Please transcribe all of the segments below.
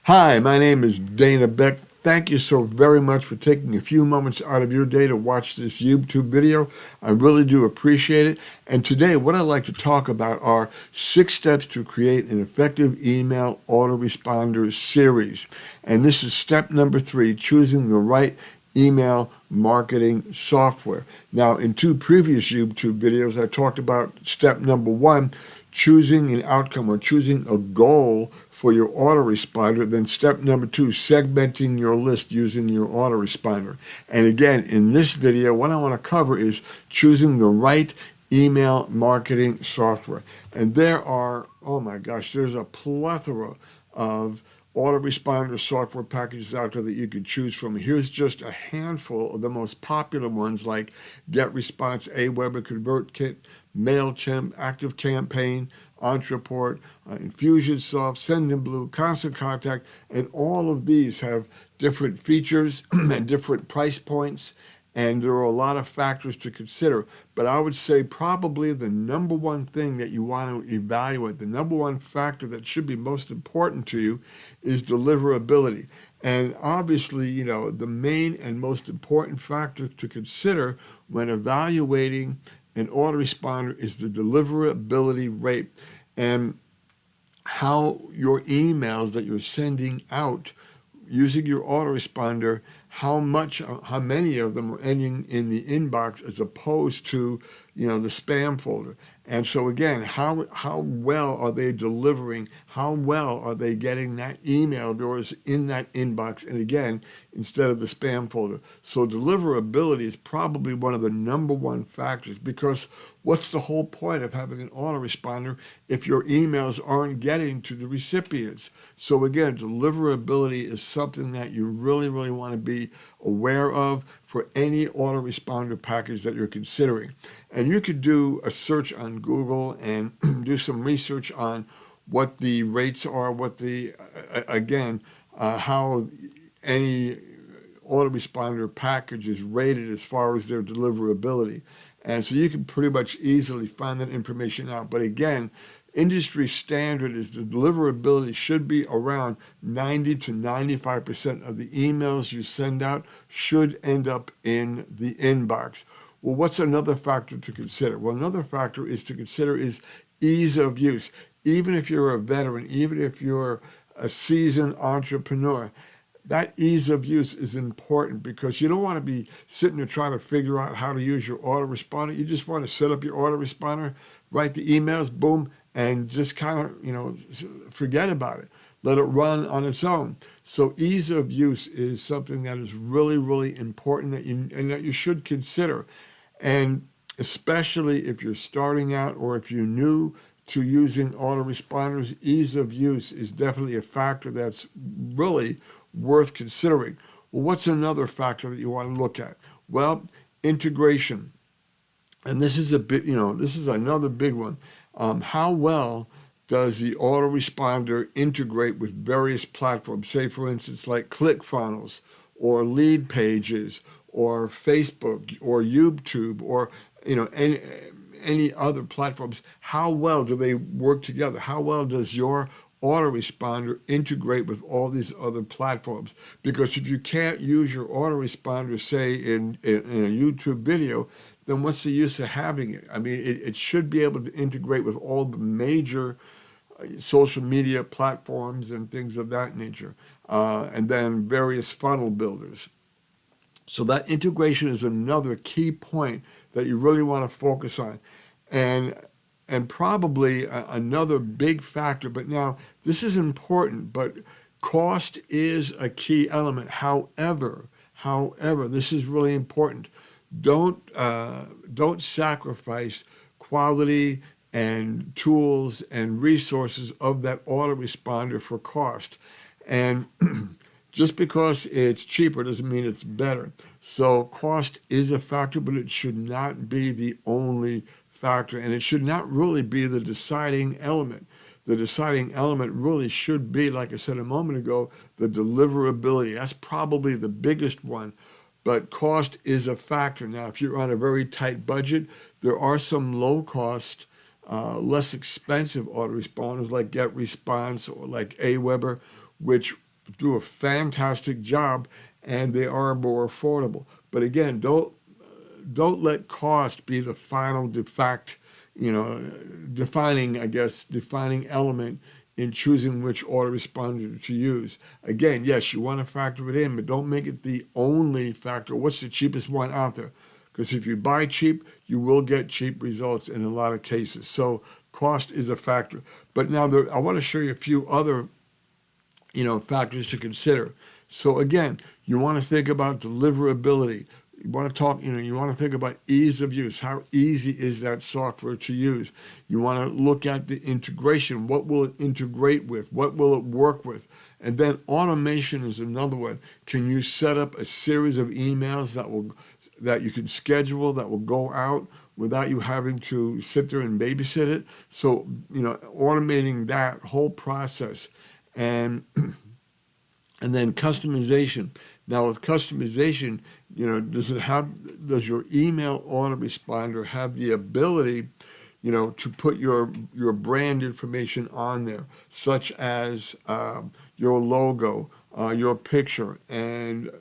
Hi, my name is Dana Beck. Thank you so very much for taking a few moments out of your day to watch this YouTube video. I really do appreciate it. And today, what I'd like to talk about are 6 steps to create an effective email autoresponder series. And this is step number 3, choosing the right email marketing software. Now, in 2 previous YouTube videos, I talked about step number 1, choosing an outcome or choosing a goal for your autoresponder. Then step number 2, segmenting your list using your autoresponder. And again, in this video, what I want to cover is choosing the right email marketing software. And there are, oh my gosh, there's a plethora of autoresponder software packages out there that you can choose from. Here's just a handful of the most popular ones like GetResponse, Aweber, ConvertKit, MailChimp, ActiveCampaign, Entreport, Infusionsoft, Sendinblue, Constant Contact, and all of these have different features and different price points, and there are a lot of factors to consider. But I would say probably the number one thing that you want to evaluate, the number one factor that should be most important to you is deliverability. And obviously, the main and most important factor to consider when evaluating an autoresponder is the deliverability rate and how your emails that you're sending out using your autoresponder, how many of them are ending in the inbox as opposed to, the spam folder. And so again, how well are they delivering? How well are they getting that email yours in that inbox? And again, instead of the spam folder. So deliverability is probably one of the number one factors, because what's the whole point of having an autoresponder if your emails aren't getting to the recipients? So again, deliverability is something that you really, really want to be aware of for any autoresponder package that you're considering. And you could do a search on Google and do some research on what the rates are, how any autoresponder package is rated as far as their deliverability. And so you can pretty much easily find that information out. But again, industry standard is the deliverability should be around 90 to 95% of the emails you send out should end up in the inbox. Well, what's another factor to consider? Well, another factor is ease of use. Even if you're a veteran, even if you're a seasoned entrepreneur, that ease of use is important, because you don't want to be sitting there trying to figure out how to use your autoresponder. You just want to set up your autoresponder, write the emails, boom, and just kind of, forget about it. Let it run on its own. So ease of use is something that is really, really important that you should consider. And especially if you're starting out or if you're new to using autoresponders, ease of use is definitely a factor that's really worth considering. Well, what's another factor that you want to look at? Well, integration. And this is this is another big one. How well does the autoresponder integrate with various platforms? Say, for instance, like ClickFunnels or Lead Pages or Facebook or YouTube or any other platforms. How well do they work together? How well does your autoresponder integrate with all these other platforms? Because if you can't use your autoresponder, say in a YouTube video, then what's the use of having it? I mean, it should be able to integrate with all the major social media platforms and things of that nature, and then various funnel builders. So that integration is another key point that you really want to focus on. And probably another big factor, but now this is important, but cost is a key element. However, this is really important. Don't sacrifice quality and tools and resources of that autoresponder for cost. And just because it's cheaper doesn't mean it's better. So cost is a factor, but it should not be the only factor, and it should not really be the deciding element. The deciding element really should be, like I said a moment ago, the deliverability. That's probably the biggest one, but cost is a factor. Now, if you're on a very tight budget, there are some low-cost, less expensive autoresponders like GetResponse or like Aweber, which do a fantastic job, and they are more affordable. But again, don't let cost be the final defining element in choosing which autoresponder to use. Again, yes, you want to factor it in, but don't make it the only factor. What's the cheapest one out there? Because if you buy cheap, you will get cheap results in a lot of cases. So cost is a factor. But now I want to show you a few other factors to consider. So again, you want to think about deliverability. You want to talk, you want to think about ease of use. How easy is that software to use? You want to look at the integration. What will it integrate with? What will it work with? And then automation is another one. Can you set up a series of emails that you can schedule that will go out without you having to sit there and babysit it? So, automating that whole process. And then customization. Now with customization, does your email autoresponder have the ability, to put your brand information on there, such as your logo, your picture, and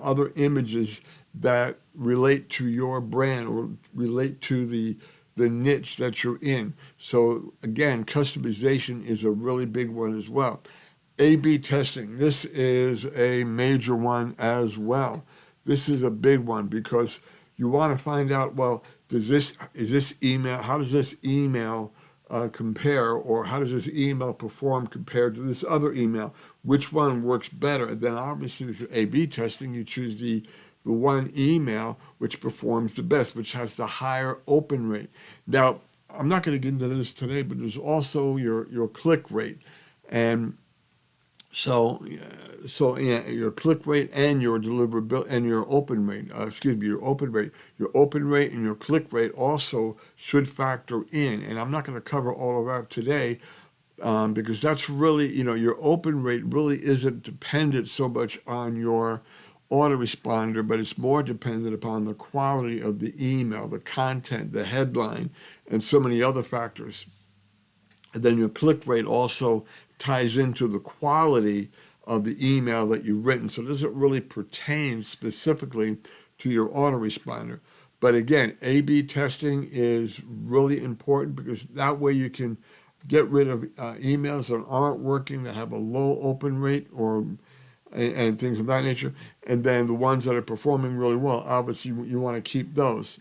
other images that relate to your brand or relate to the niche that you're in. So again, customization is a really big one as well. A/B testing. This is a major one as well. This is a big one because you want to find out, well, how does this email compare, or how does this email perform compared to this other email? Which one works better? And then obviously with your A/B testing, you choose the one email which performs the best, which has the higher open rate. Now, I'm not going to get into this today, but there's also your click rate. And so your click rate and your deliverability and your open rate, your open rate and your click rate also should factor in. And I'm not going to cover all of that today because that's really, your open rate really isn't dependent so much on your autoresponder, but it's more dependent upon the quality of the email, the content, the headline, and so many other factors. And then your click rate also ties into the quality of the email that you've written. So it doesn't really pertain specifically to your autoresponder. But again, A/B testing is really important because that way you can get rid of emails that aren't working, that have a low open rate and things of that nature. And then the ones that are performing really well, obviously you want to keep those.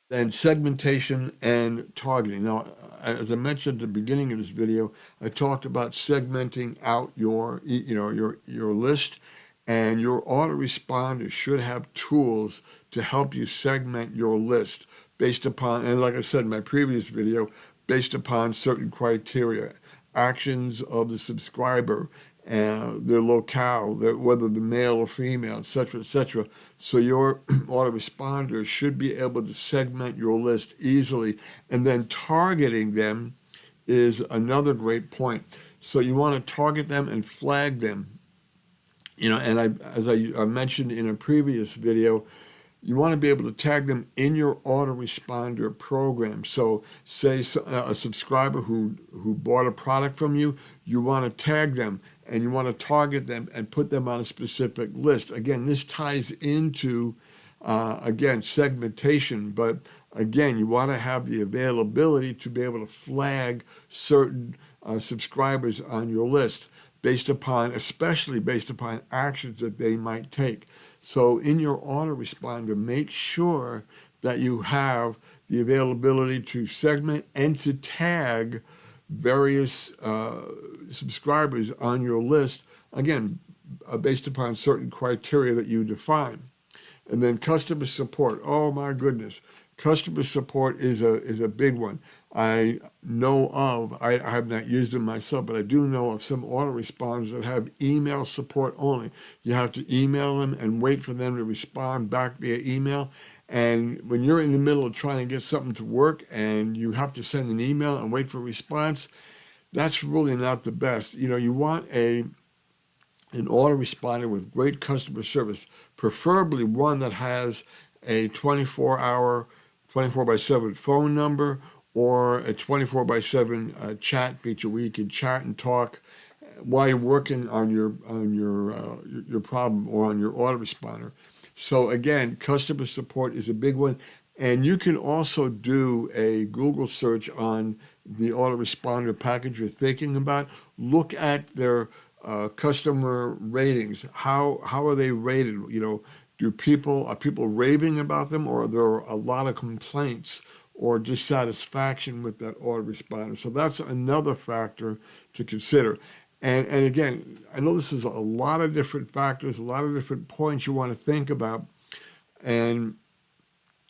Then segmentation and targeting. Now, as I mentioned at the beginning of this video, I talked about segmenting out your list, and your autoresponder should have tools to help you segment your list based upon, and like I said in my previous video, based upon certain criteria, actions of the subscriber, their locale, whether the male or female, etc., etc. So your autoresponder should be able to segment your list easily, and then targeting them is another great point. So you want to target them and flag them. And as I mentioned in a previous video, you want to be able to tag them in your autoresponder program. So say a subscriber who bought a product from you, you want to tag them and you want to target them and put them on a specific list. Again, this ties into, segmentation, but again, you want to have the availability to be able to flag certain subscribers on your list especially based upon actions that they might take. So in your autoresponder, make sure that you have the availability to segment and to tag various subscribers on your list, again, based upon certain criteria that you define. And then customer support. Oh my goodness. Customer support is a big one. I have not used them myself, but I do know of some autoresponders that have email support only. You have to email them and wait for them to respond back via email. And when you're in the middle of trying to get something to work and you have to send an email and wait for a response, that's really not the best. You want an autoresponder with great customer service, preferably one that has a 24/7 phone number or a 24/7 chat feature where you can chat and talk while you're working on your problem or on your autoresponder. So again, customer support is a big one. And you can also do a Google search on the autoresponder package you're thinking about. Look at their customer ratings. How are they rated? You know, are people raving about them, or are there a lot of complaints or dissatisfaction with that autoresponder? So that's another factor to consider. And again, I know this is a lot of different factors, a lot of different points you want to think about. And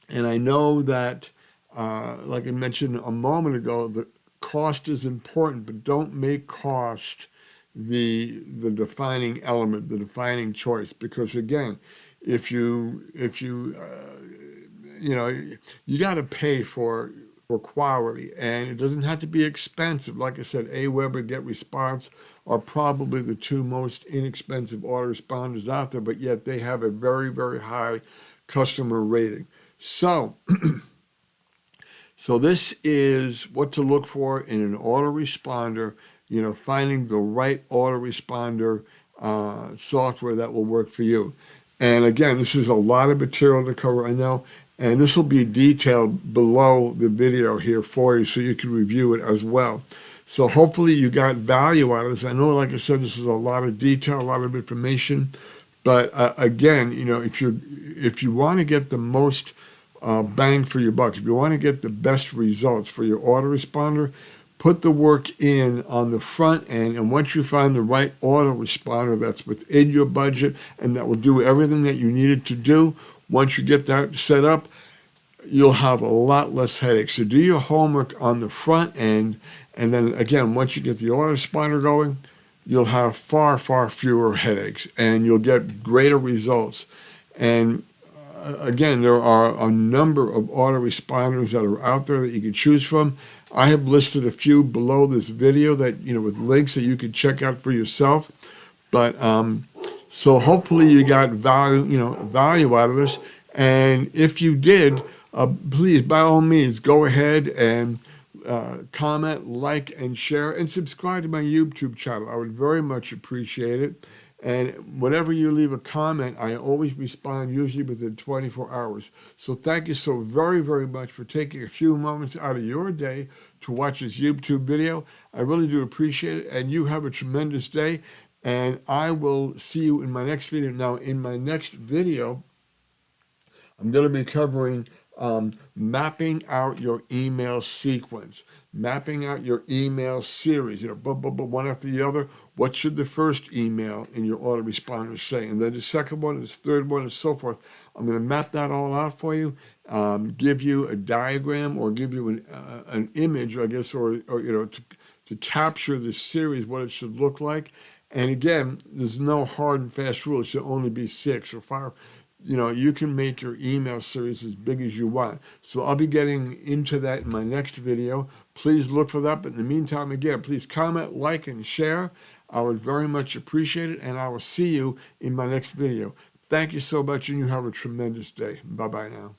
I know that, like I mentioned a moment ago, the cost is important, but don't make cost the defining element, the defining choice. Because again, if you you know, you got to pay for quality, and it doesn't have to be expensive. Like I said, AWeber, GetResponse are probably the two most inexpensive autoresponders out there, but yet they have a very, very high customer rating. So, so this is what to look for in an autoresponder. You know, finding the right autoresponder software that will work for you. And again, this is a lot of material to cover, I know, and this will be detailed below the video here for you so you can review it as well. So hopefully you got value out of this. I know, like I said, this is a lot of detail, a lot of information, but again, you know, if you want to get the most bang for your buck, if you want to get the best results for your autoresponder, put the work in on the front end, and once you find the right autoresponder that's within your budget and that will do everything that you need it to do, once you get that set up, you'll have a lot less headaches. So do your homework on the front end, and then again, once you get the autoresponder going, you'll have far, far fewer headaches, and you'll get greater results. And again, there are a number of autoresponders that are out there that you can choose from. I have listed a few below this video that, you know, with links that you can check out for yourself. But so hopefully you got value out of this. And if you did, please, by all means, go ahead and comment, like, and share, and subscribe to my YouTube channel. I would very much appreciate it. And whenever you leave a comment, I always respond, usually within 24 hours. So thank you so very, very much for taking a few moments out of your day to watch this YouTube video. I really do appreciate it. And you have a tremendous day. And I will see you in my next video. Now, in my next video, I'm going to be covering mapping out your email sequence, mapping out your email series, you know, one after the other. What should the first email in your autoresponder say? And then the second one, the third one, and so forth. I'm going to map that all out for you, give you a diagram or give you an image, I guess, or you know, to capture the series, what it should look like. And again, there's no hard and fast rule. It should only be 6 or 5. You know, you can make your email series as big as you want. So I'll be getting into that in my next video. Please look for that. But in the meantime, again, please comment, like, and share. I would very much appreciate it. And I will see you in my next video. Thank you so much, and you have a tremendous day. Bye-bye now.